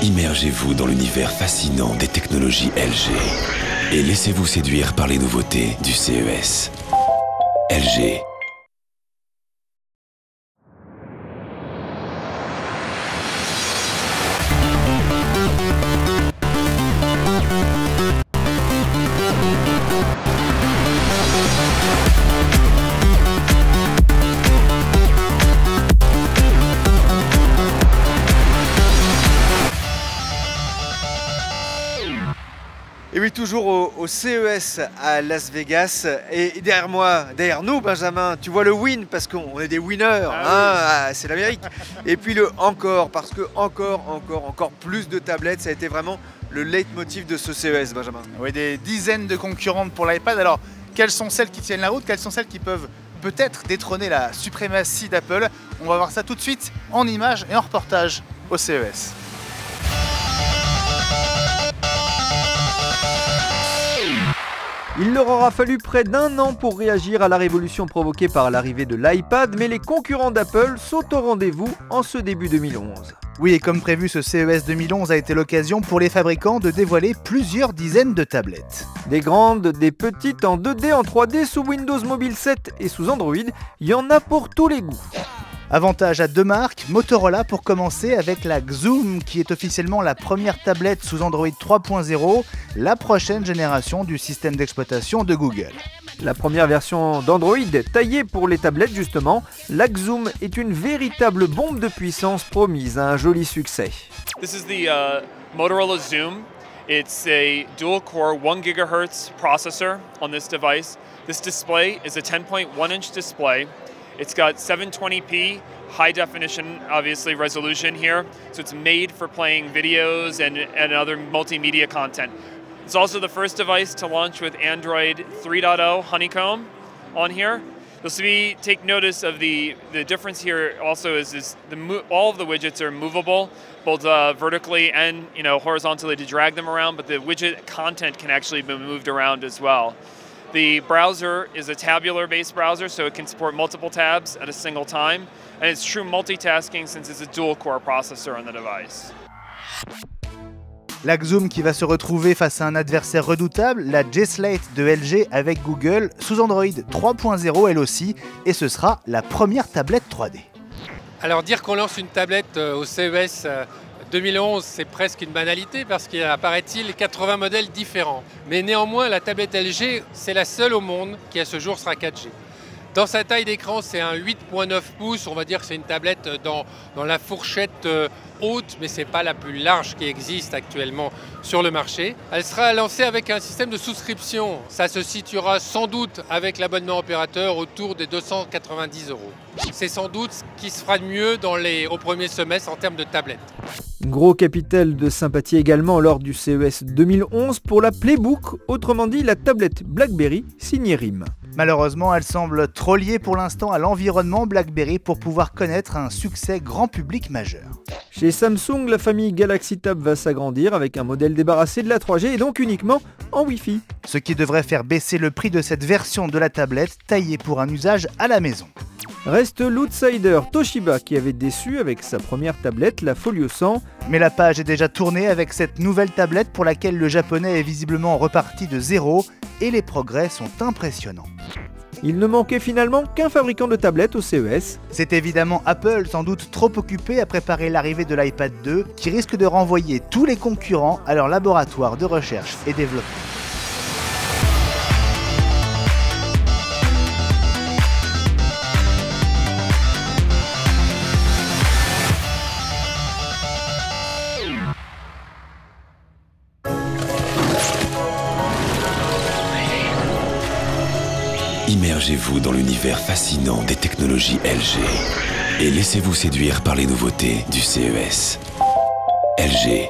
Immergez-vous dans l'univers fascinant des technologies LG et laissez-vous séduire par les nouveautés du CES. LG. Et oui, toujours au CES à Las Vegas. Et derrière moi, derrière nous, Benjamin, tu vois le win parce qu'on est des winners. C'est l'Amérique. Et puis le encore, parce que encore plus de tablettes. Ça a été vraiment le leitmotiv de ce CES, Benjamin. Oui, des dizaines de concurrentes pour l'iPad. Alors, quelles sont celles qui tiennent la route? Quelles sont celles qui peuvent peut-être détrôner la suprématie d'Apple? On va voir ça tout de suite en images et en reportage au CES. Il leur aura fallu près d'1 an pour réagir à la révolution provoquée par l'arrivée de l'iPad, mais les concurrents d'Apple sautent au rendez-vous en ce début 2011. Oui, et comme prévu, ce CES 2011 a été l'occasion pour les fabricants de dévoiler plusieurs dizaines de tablettes. Des grandes, des petites, en 2D, en 3D, sous Windows Mobile 7 et sous Android, il y en a pour tous les goûts. Avantage à deux marques, Motorola pour commencer avec la Xoom qui est officiellement la première tablette sous Android 3.0, la prochaine génération du système d'exploitation de Google. La première version d'Android taillée pour les tablettes justement, la Xoom est une véritable bombe de puissance promise à un joli succès. This is the Motorola Xoom. It's a dual-core 1 GHz processor on this device. This display is a 10.1-inch display. It's got 720p high definition, obviously, resolution here. So it's made for playing videos and other multimedia content. It's also the first device to launch with Android 3.0 Honeycomb on here. You'll see, take notice of the difference here also is all of the widgets are movable, both vertically and horizontally to drag them around, but the widget content can actually be moved around as well. The browser is a tabular-based browser, so it can support multiple tabs at a single time, and it's true multitasking since it's a dual-core processor on the device. La Xoom qui va se retrouver face à un adversaire redoutable, la G Slate de LG avec Google, sous Android 3.0 elle aussi, et ce sera la première tablette 3D. Alors dire qu'on lance une tablette au CES 2011, c'est presque une banalité parce qu'il y a, paraît-il, 80 modèles différents. Mais néanmoins, la tablette LG, c'est la seule au monde qui à ce jour sera 4G. Dans sa taille d'écran, c'est un 8.9 pouces, on va dire que c'est une tablette dans la fourchette haute, mais ce n'est pas la plus large qui existe actuellement sur le marché. Elle sera lancée avec un système de souscription. Ça se situera sans doute avec l'abonnement opérateur autour des 290 €. C'est sans doute ce qui se fera de mieux au premier semestre en termes de tablettes. Gros capital de sympathie également lors du CES 2011 pour la Playbook, autrement dit la tablette BlackBerry signée RIM. Malheureusement, elle semble trop liée pour l'instant à l'environnement BlackBerry pour pouvoir connaître un succès grand public majeur. Chez Samsung, la famille Galaxy Tab va s'agrandir avec un modèle débarrassé de la 3G et donc uniquement en Wi-Fi. Ce qui devrait faire baisser le prix de cette version de la tablette taillée pour un usage à la maison. Reste l'outsider Toshiba qui avait déçu avec sa première tablette, la Folio 100. Mais la page est déjà tournée avec cette nouvelle tablette pour laquelle le japonais est visiblement reparti de zéro et les progrès sont impressionnants. Il ne manquait finalement qu'un fabricant de tablettes au CES. C'est évidemment Apple, sans doute trop occupé à préparer l'arrivée de l'iPad 2, qui risque de renvoyer tous les concurrents à leur laboratoire de recherche et développement. Immergez-vous dans l'univers fascinant des technologies LG et laissez-vous séduire par les nouveautés du CES. LG.